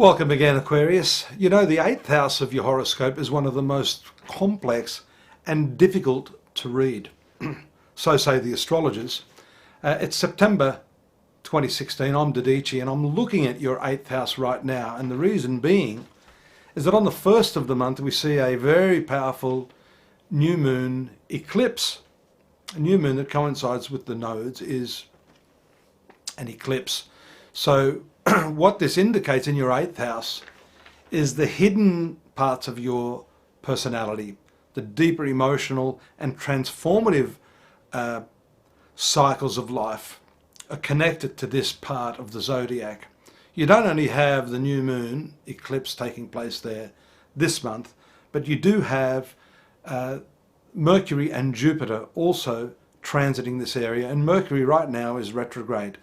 Welcome again, Aquarius. You know, the 8th house of your horoscope is one of the most complex and difficult to read. So say the astrologers. It's September 2016. I'm Dadhichi and I'm looking at your 8th house right now. And the reason being is that on the 1st of the month we see a very powerful new moon eclipse. A new moon that coincides with the nodes is an eclipse. So what this indicates in your 8th house is the hidden parts of your personality, the deeper emotional and transformative cycles of life are connected to this part of the zodiac. You don't only have the new moon eclipse taking place there this month, but you do have Mercury and Jupiter also transiting this area, and Mercury right now is retrograde.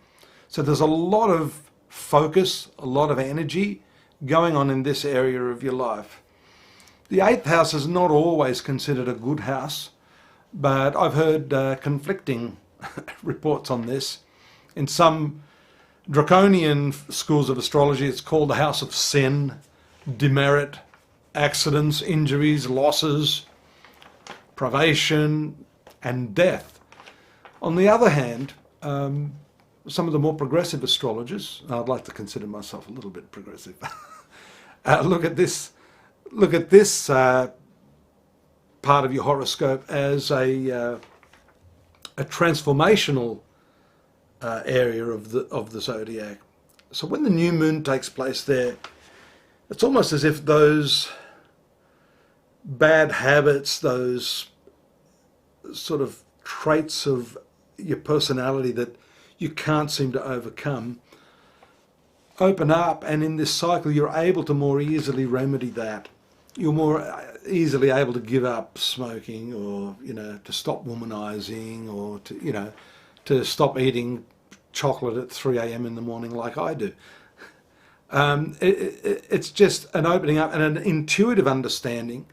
So there's a lot of focus, a lot of energy going on in this area of your life. The 8th house is not always considered a good house, but I've heard conflicting reports on this. In some draconian schools of astrology, it's called the house of sin, demerit, accidents, injuries, losses, privation, and death. On the other hand, some of the more progressive astrologers, and I'd like to consider myself a little bit progressive, look at this part of your horoscope as a transformational area of the zodiac. So when the new moon takes place there, it's almost as if those bad habits, those sort of traits of your personality that you can't seem to overcome, open up, and in this cycle you're able to more easily remedy that. You're more easily able to give up smoking, or to stop womanizing, or to stop eating chocolate at 3 a.m. in the morning like I do. It's just an opening up and an intuitive understanding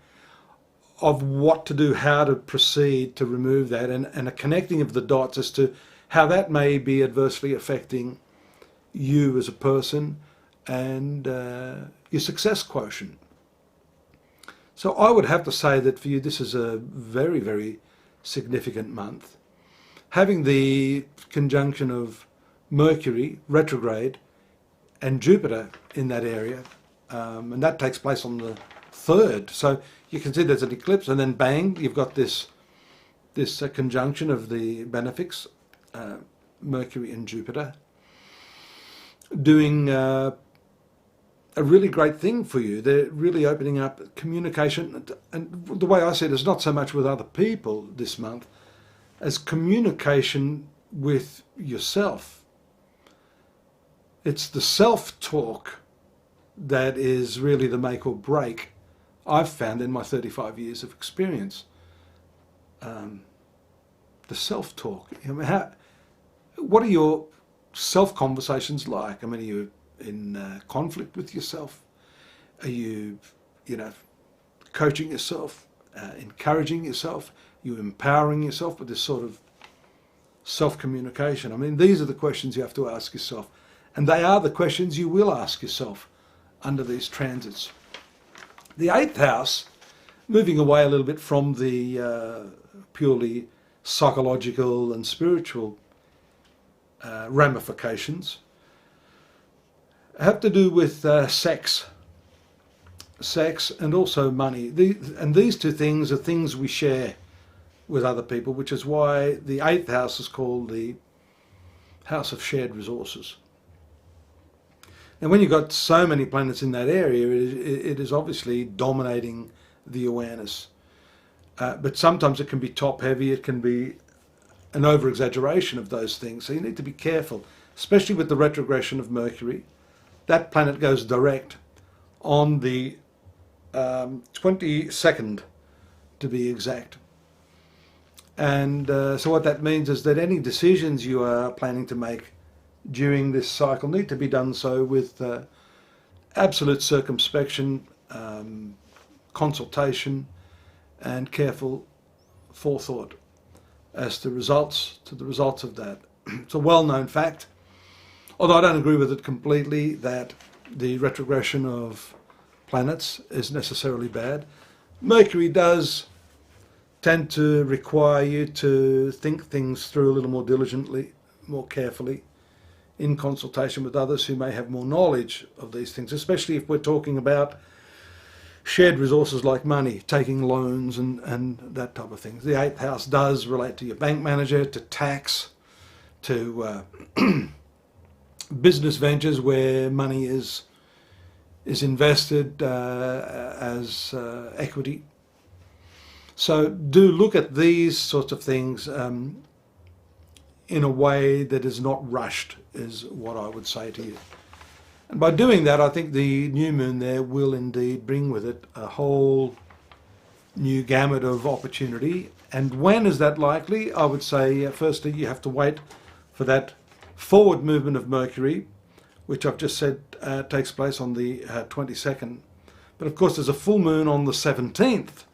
of what to do, how to proceed to remove that, and a connecting of the dots as to how that may be adversely affecting you as a person and your success quotient. So I would have to say that for you this is a very, very significant month. Having the conjunction of Mercury retrograde and Jupiter in that area, and that takes place on the 3rd. So you can see there's an eclipse, and then bang, you've got this conjunction of the benefics, Mercury and Jupiter, doing a really great thing for you. They're really opening up communication, and the way I see it is not so much with other people this month as communication with yourself. It's the self-talk that is really the make or break, I've found in my 35 years of experience. The self-talk. What are your self-conversations like? I mean, are you in conflict with yourself? Are you, coaching yourself, encouraging yourself? Are you empowering yourself with this sort of self-communication? I mean, these are the questions you have to ask yourself. And they are the questions you will ask yourself under these transits. The 8th house, moving away a little bit from the purely psychological and spiritual ramifications, have to do with sex and also money. These two things are things we share with other people, which is why the 8th house is called the house of shared resources. And when you've got so many planets in that area, it is obviously dominating the awareness. But sometimes it can be top heavy, it can be an over-exaggeration of those things. So you need to be careful, especially with the retrogression of Mercury. That planet goes direct on the 22nd, to be exact. And so what that means is that any decisions you are planning to make during this cycle need to be done so with absolute circumspection, consultation, and careful forethought as to the results of that. It's a well-known fact, although I don't agree with it completely, that the retrogression of planets is necessarily bad. Mercury does tend to require you to think things through a little more diligently, more carefully, in consultation with others who may have more knowledge of these things, especially if we're talking about shared resources like money, taking loans and that type of thing. The eighth house does relate to your bank manager, to tax, to business ventures where money is invested as equity. So do look at these sorts of things in a way that is not rushed, is what I would say to you. And by doing that, I think the new moon there will indeed bring with it a whole new gamut of opportunity. And when is that likely? I would say, firstly, you have to wait for that forward movement of Mercury, which I've just said takes place on the 22nd. But of course, there's a full moon on the 17th,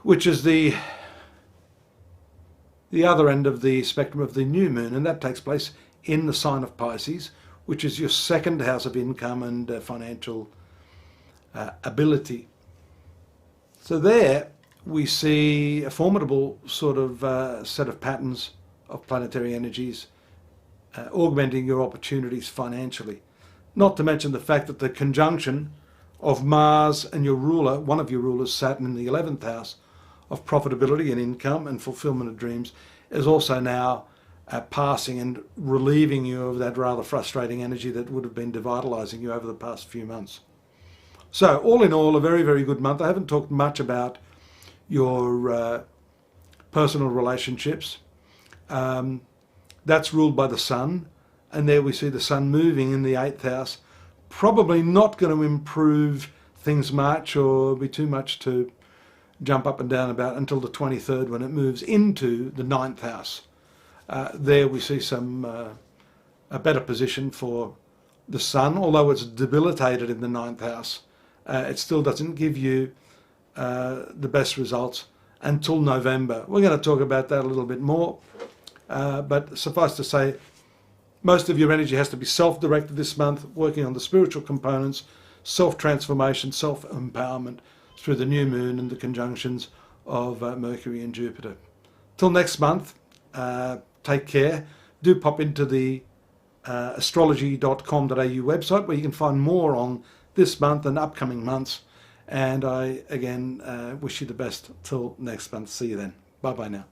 which is the other end of the spectrum of the new moon, and that takes place in the sign of Pisces, which is your second house of income and financial ability. So there we see a formidable sort of set of patterns of planetary energies augmenting your opportunities financially. Not to mention the fact that the conjunction of Mars and your ruler, one of your rulers, Saturn, in the 11th house of profitability and income and fulfillment of dreams, is also now passing and relieving you of that rather frustrating energy that would have been devitalizing you over the past few months. So all in all, a very, very good month. I haven't talked much about your personal relationships. That's ruled by the sun, and there we see the sun moving in the 8th house. Probably not going to improve things much or be too much to jump up and down about until the 23rd, when it moves into the 9th house. There we see a better position for the sun, although it's debilitated in the 9th house. It still doesn't give you the best results until November. We're going to talk about that a little bit more, but suffice to say, most of your energy has to be self-directed this month, working on the spiritual components, self-transformation, self-empowerment through the new moon and the conjunctions of Mercury and Jupiter. Till next month, take care. Do pop into the astrology.com.au website, where you can find more on this month and upcoming months. And I, again, wish you the best till next month. See you then. Bye-bye now.